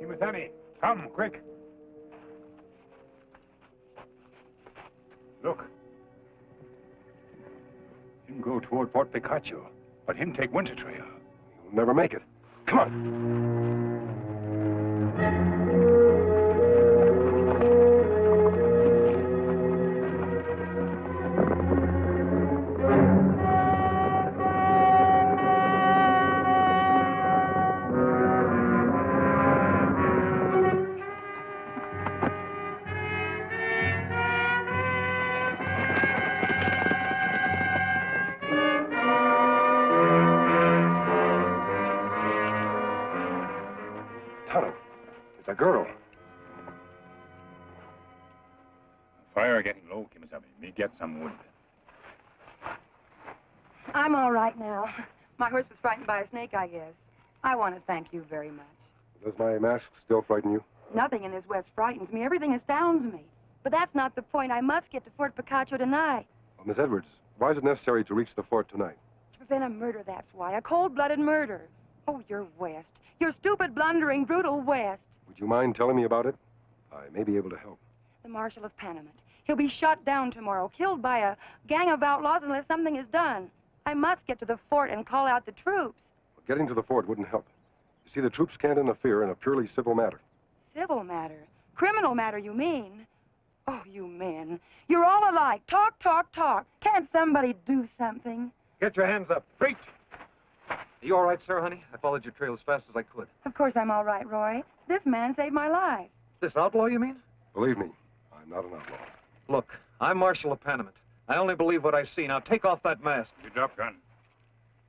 Kemo Sabe, come, quick. Look. Him go toward Fort Picacho, but him take Winter Trail. You'll never make it. Come on. It's a girl. Fire getting low, Kemo Sabe. Me get some wood. I'm all right now. My horse was frightened by a snake, I guess. I want to thank you very much. Does my mask still frighten you? Nothing in this West frightens me. Everything astounds me. But that's not the point. I must get to Fort Picacho tonight. Well, Miss Edwards, why is it necessary to reach the fort tonight? To prevent a murder, that's why. A cold-blooded murder. Oh, you're West. You're stupid, blundering, brutal West. Would you mind telling me about it? I may be able to help. The Marshal of Panamint. He'll be shot down tomorrow, killed by a gang of outlaws unless something is done. I must get to the fort and call out the troops. Well, getting to the fort wouldn't help. You see, the troops can't interfere in a purely civil matter. Civil matter? Criminal matter, you mean? Oh, you men. You're all alike. Talk, talk, talk. Can't somebody do something? Get your hands up. Preach! Are you all right, sir, honey? I followed your trail as fast as I could. Of course I'm all right, Roy. This man saved my life. This outlaw, you mean? Believe me, I'm not an outlaw. Look, I'm Marshal of Panamint. I only believe what I see. Now take off that mask. You drop gun.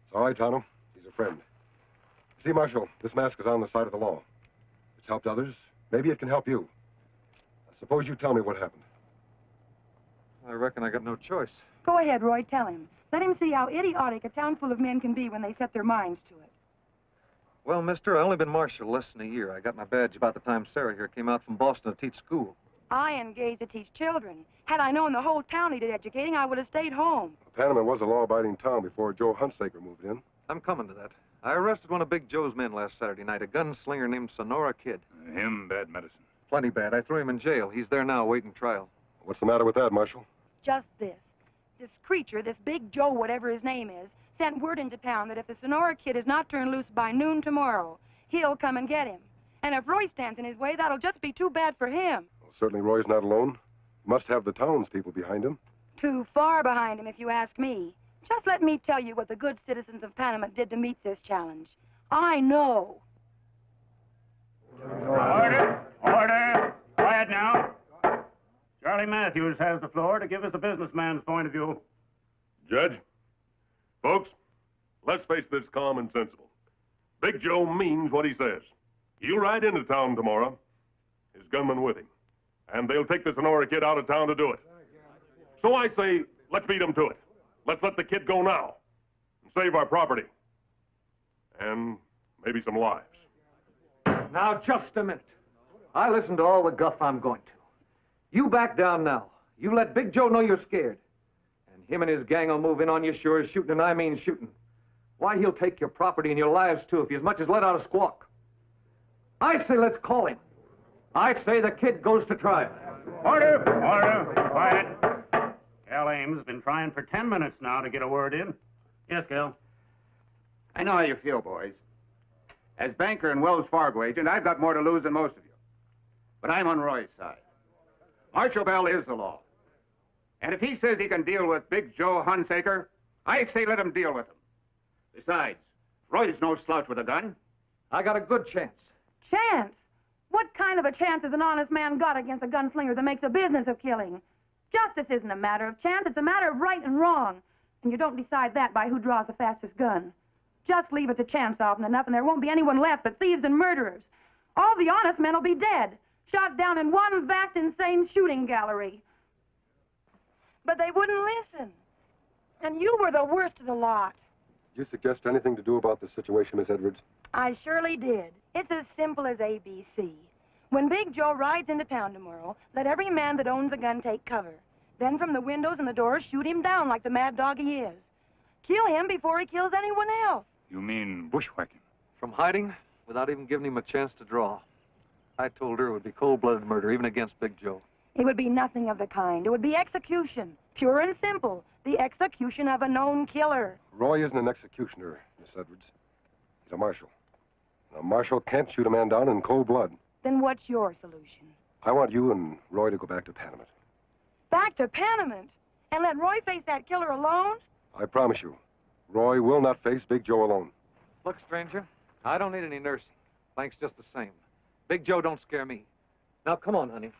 It's all right, Tonto. He's a friend. See, Marshal, this mask is on the side of the law. It's helped others. Maybe it can help you. Suppose you tell me what happened. I reckon I got no choice. Go ahead, Roy. Tell him. Let him see how idiotic a town full of men can be when they set their minds to it. Well, mister, I only been marshal less than a year. I got my badge about the time Sarah here came out from Boston to teach school. I engaged to teach children. Had I known the whole town needed educating, I would have stayed home. Panamint was a law-abiding town before Joe Hunsaker moved in. I'm coming to that. I arrested one of Big Joe's men last Saturday night, a gunslinger named Sonora Kid. Him bad medicine. Plenty bad. I threw him in jail. He's there now waiting trial. What's the matter with that, Marshal? Just this. This creature, this Big Joe, whatever his name is, sent word into town that if the Sonora Kid is not turned loose by noon tomorrow, he'll come and get him. And if Roy stands in his way, that'll just be too bad for him. Well, certainly Roy's not alone. He must have the townspeople behind him. Too far behind him, if you ask me. Just let me tell you what the good citizens of Panamint did to meet this challenge. I know. Order! Order! Quiet now. Charlie Matthews has the floor to give us a businessman's point of view. Judge, folks, let's face this calm and sensible. Big Joe means what he says. He'll ride into town tomorrow, his gunman with him, and they'll take the Sonora Kid out of town to do it. So I say, let's beat him to it. Let's let the kid go now and save our property. And maybe some lives. Now, just a minute. I listened to all the guff I'm going to. You back down now. You let Big Joe know you're scared. And him and his gang will move in on you sure as shooting, and I mean shooting. Why, he'll take your property and your lives, too, if you as much as let out a squawk. I say let's call him. I say the kid goes to trial. Order! Order! Quiet. Cal Ames has been trying for 10 minutes now to get a word in. Yes, Cal? I know how you feel, boys. As banker and Wells Fargo agent, I've got more to lose than most of you. But I'm on Roy's side. Marshal Bell is the law. And if he says he can deal with Big Joe Hunsaker, I say let him deal with him. Besides, Roy's no slouch with a gun. I got a good chance. Chance? What kind of a chance has an honest man got against a gunslinger that makes a business of killing? Justice isn't a matter of chance, it's a matter of right and wrong. And you don't decide that by who draws the fastest gun. Just leave it to chance often enough, and there won't be anyone left but thieves and murderers. All the honest men will be dead, shot down in one vast, insane shooting gallery. But they wouldn't listen. And you were the worst of the lot. Did you suggest anything to do about the situation, Miss Edwards? I surely did. It's as simple as ABC. When Big Joe rides into town tomorrow, let every man that owns a gun take cover. Then from the windows and the doors, shoot him down like the mad dog he is. Kill him before he kills anyone else. You mean bushwhacking? From hiding, without even giving him a chance to draw. I told her it would be cold-blooded murder, even against Big Joe. It would be nothing of the kind. It would be execution. Pure and simple. The execution of a known killer. Roy isn't an executioner, Miss Edwards. He's a marshal. A marshal can't shoot a man down in cold blood. Then what's your solution? I want you and Roy to go back to Panamint. Back to Panamint? And let Roy face that killer alone? I promise you, Roy will not face Big Joe alone. Look, stranger, I don't need any nursing. Thanks just the same. Big Joe don't scare me. Now, come on, honey.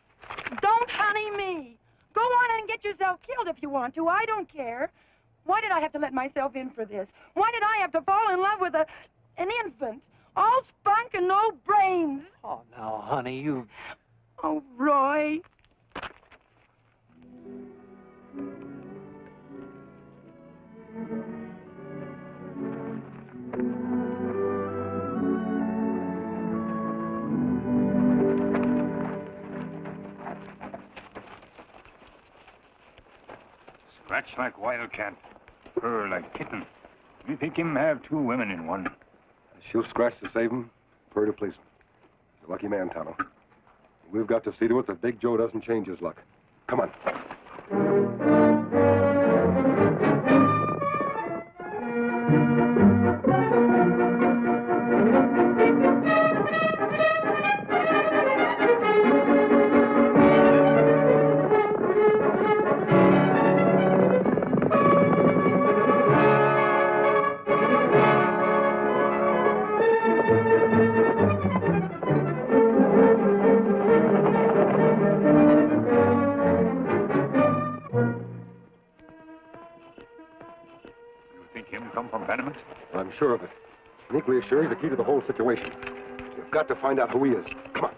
Don't honey me. Go on and get yourself killed if you want to. I don't care. Why did I have to let myself in for this? Why did I have to fall in love with an infant? All spunk and no brains. Oh, now, honey, you... Oh, Roy. Scratch like wildcat, purr like kitten. Me think him have two women in one. She'll scratch to save him, purr to please him. He's a lucky man, Tonto. We've got to see to it that Big Joe doesn't change his luck. Come on. I'm sure of it. And equally sure he's the key to the whole situation. We've got to find out who he is. Come on.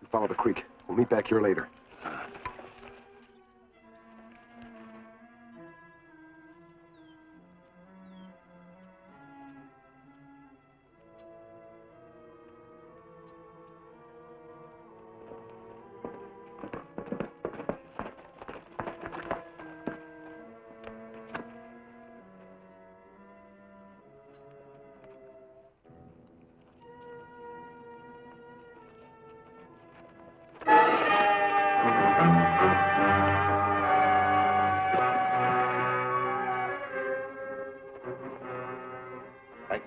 You follow the creek. We'll meet back here later.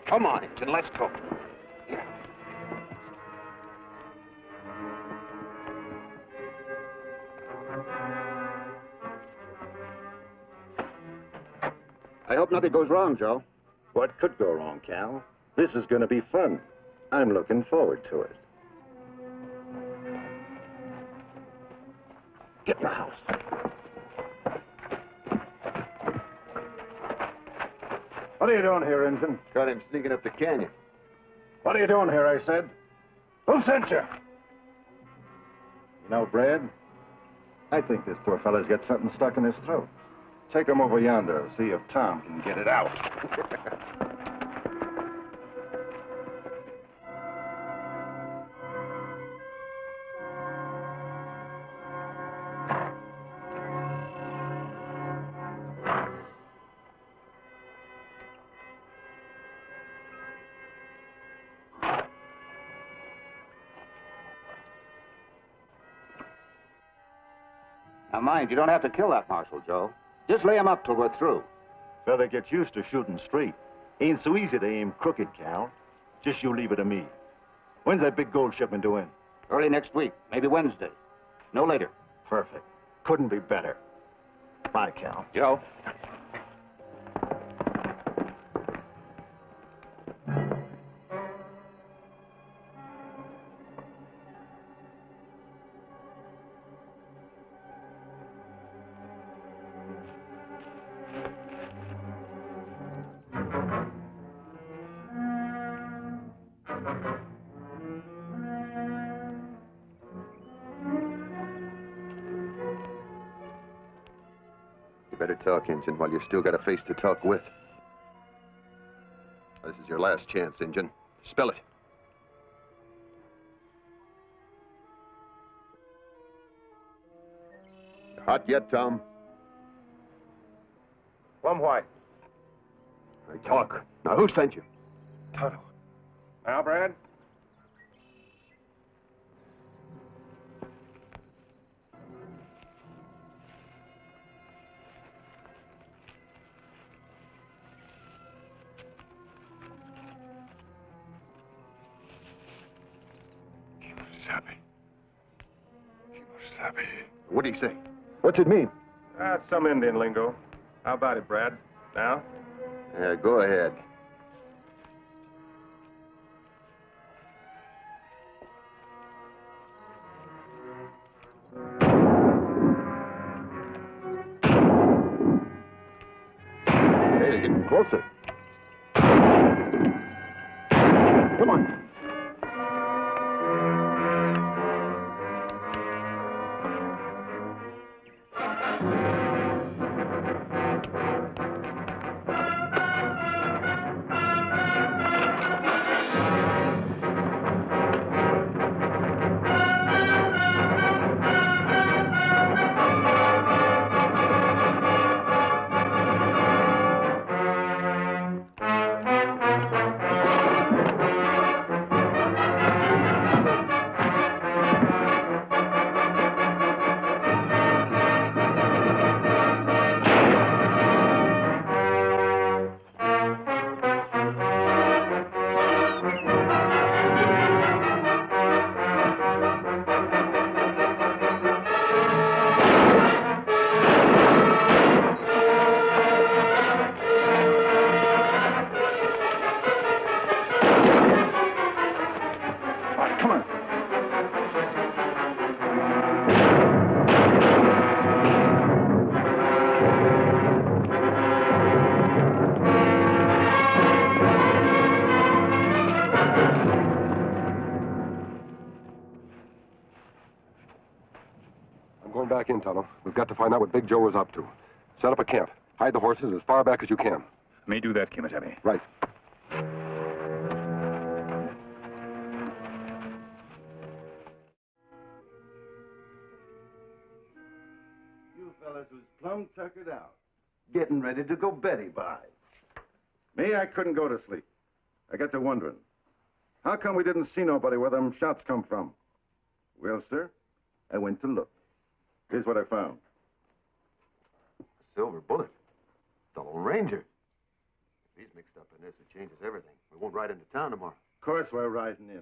Come on, Injun, let's go. I hope nothing goes wrong, Joe. What could go wrong, Cal? This is going to be fun. I'm looking forward to it. Get in the house. What are you doing here, Injun? Caught him sneaking up the canyon. What are you doing here, I said? Who sent you? You know, Brad, I think this poor fella's got something stuck in his throat. Take him over yonder, see if Tom can get it out. Now, mind, you don't have to kill that marshal, Joe. Just lay him up till we're through. Fella gets used to shooting straight. Ain't so easy to aim crooked, Cal. Just you leave it to me. When's that big gold shipment due in? Early next week, maybe Wednesday. No later. Perfect. Couldn't be better. Bye, Cal. Joe? Better talk, Injun, while you still got a face to talk with. This is your last chance, Injun. Spell it. You hot yet, Tom? Plum white. Hey, talk. Now, who sent you? Tonto. Now, Brad? Kemo Sabe. Kemo Sabe. What did he say? What's it mean? That's some Indian lingo. How about it, Brad? Now? Yeah, go ahead. Hey, they're getting closer. Come on. Going back in, Tonto. We've got to find out what Big Joe is up to. Set up a camp. Hide the horses as far back as you can. Me do that, Kemo Sabe. Right. You fellas was plumb tuckered out. Getting ready to go Betty by. Me, I couldn't go to sleep. I got to wondering. How come we didn't see nobody where them shots come from? Well, sir, I went to look. Here's what I found. A silver bullet. The Lone Ranger. If he's mixed up in this, it changes everything. We won't ride into town tomorrow. Of course we're riding in.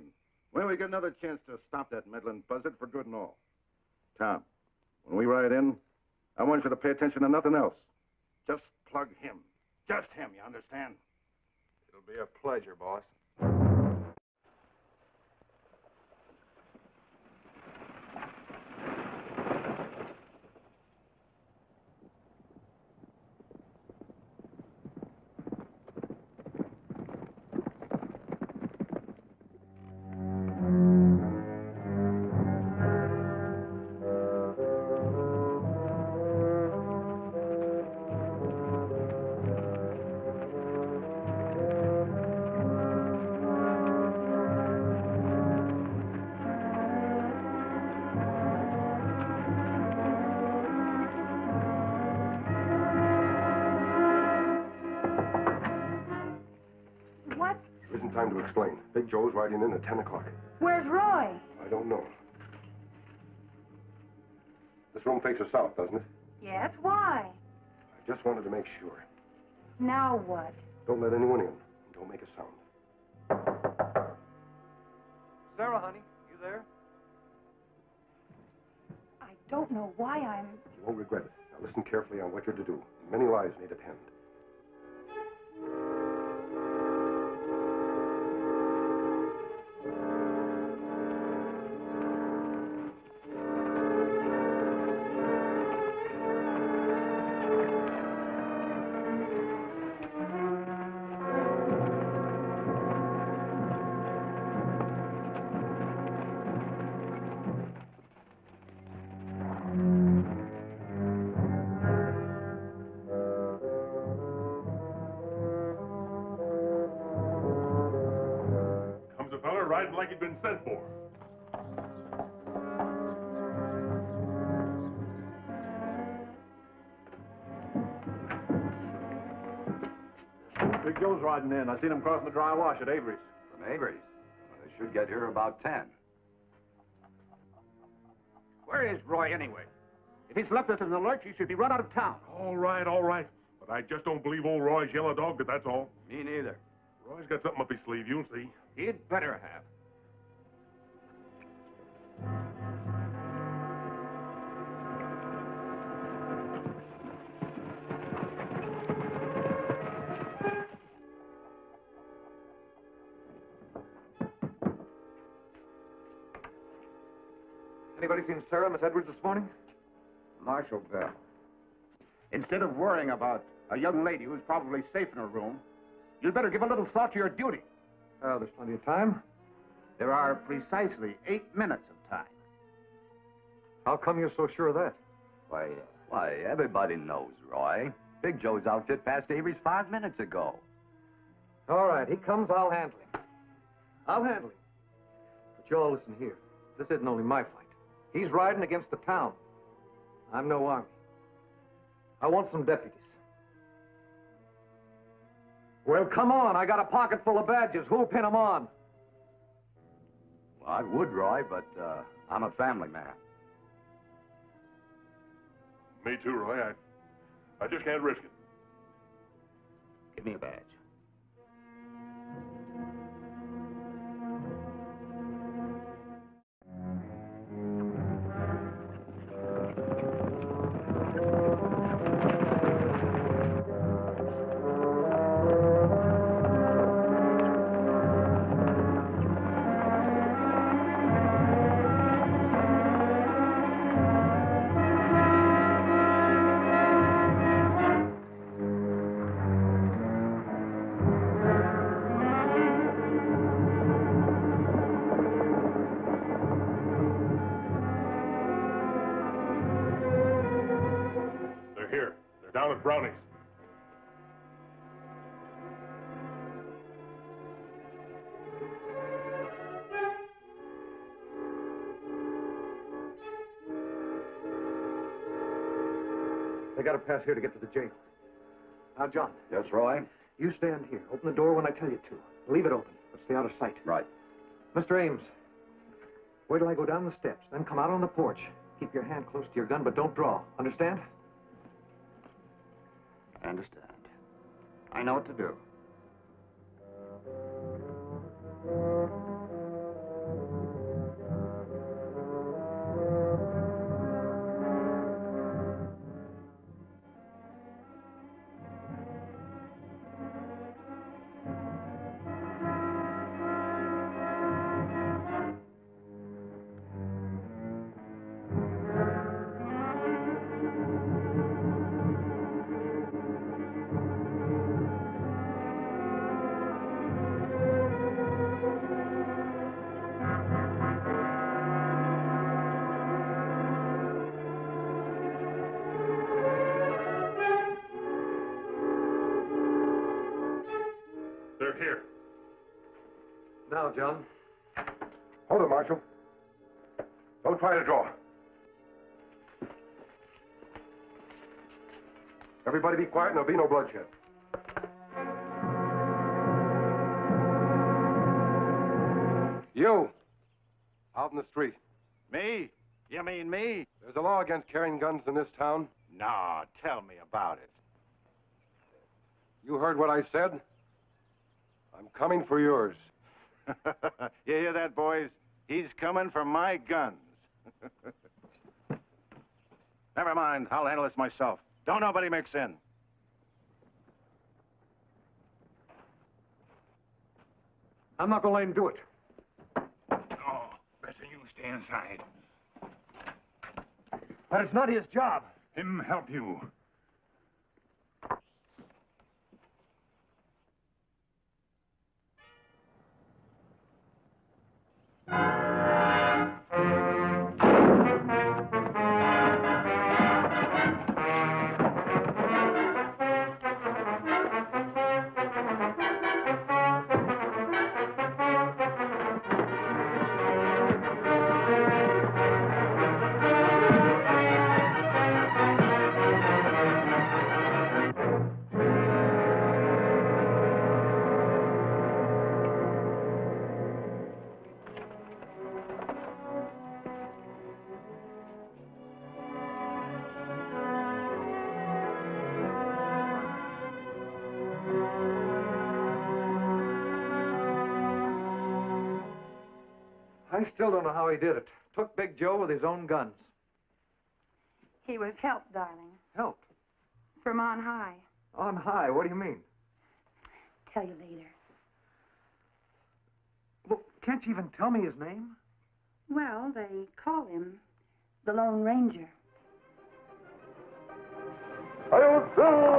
When we get another chance to stop that meddling buzzard for good and all. Tom, when we ride in, I want you to pay attention to nothing else. Just plug him. Just him, you understand? It'll be a pleasure, boss. What? There isn't time to explain. Big Joe's riding in at 10 o'clock. Where's Roy? I don't know. This room faces south, doesn't it? Yes, why? I just wanted to make sure. Now what? Don't let anyone in. Don't make a sound. Sarah, honey, you there? I don't know why I'm... You won't regret it. Now listen carefully on what you're to do. Many lives may depend. Riding like he'd been sent for. Big Joe's riding in. I seen him crossing the dry wash at Avery's. From Avery's? Well, they should get here about 10. Where is Roy, anyway? If he's left us in the lurch, he should be run out of town. All right, all right. But I just don't believe old Roy's yellow dog, but that's all. Me neither. Roy's got something up his sleeve, you'll see. He'd better have. Anybody seen Sarah, Miss Edwards, this morning? Marshal Bell. Instead of worrying about a young lady who's probably safe in her room, you'd better give a little thought to your duty. Oh, there's plenty of time. There are precisely 8 minutes of time. How come you're so sure of that? Why, everybody knows, Roy. Big Joe's outfit passed Avery's 5 minutes ago. All right, he comes, I'll handle him. I'll handle him. But you all listen here. This isn't only my fight. He's riding against the town. I'm no army. I want some deputies. Well, come on. I got a pocket full of badges. Who'll pin them on? Well, I would, Roy, but I'm a family man. Me too, Roy. I just can't risk it. Give me a badge. Down at Brownie's. They got to pass here to get to the jail. Now, John. Yes, Roy? You stand here. Open the door when I tell you to. Leave it open, but stay out of sight. Right. Mr. Ames, wait till I go down the steps, then come out on the porch. Keep your hand close to your gun, but don't draw. Understand? I understand. I know what to do. They're here. Now, John. Hold it, Marshal. Don't try to draw. Everybody be quiet and there'll be no bloodshed. You, out in the street. Me? You mean me? There's a law against carrying guns in this town. No, tell me about it. You heard what I said? I'm coming for yours. You hear that, boys? He's coming for my guns. Never mind. I'll handle this myself. Don't nobody mix in. I'm not going to let him do it. Oh, better you stay inside. But it's not his job. Him help you. I still don't know how he did it. Took Big Joe with his own guns. He was helped, darling. Help. From on high. On high? What do you mean? Tell you later. Well, can't you even tell me his name? Well, they call him the Lone Ranger. Outlaws!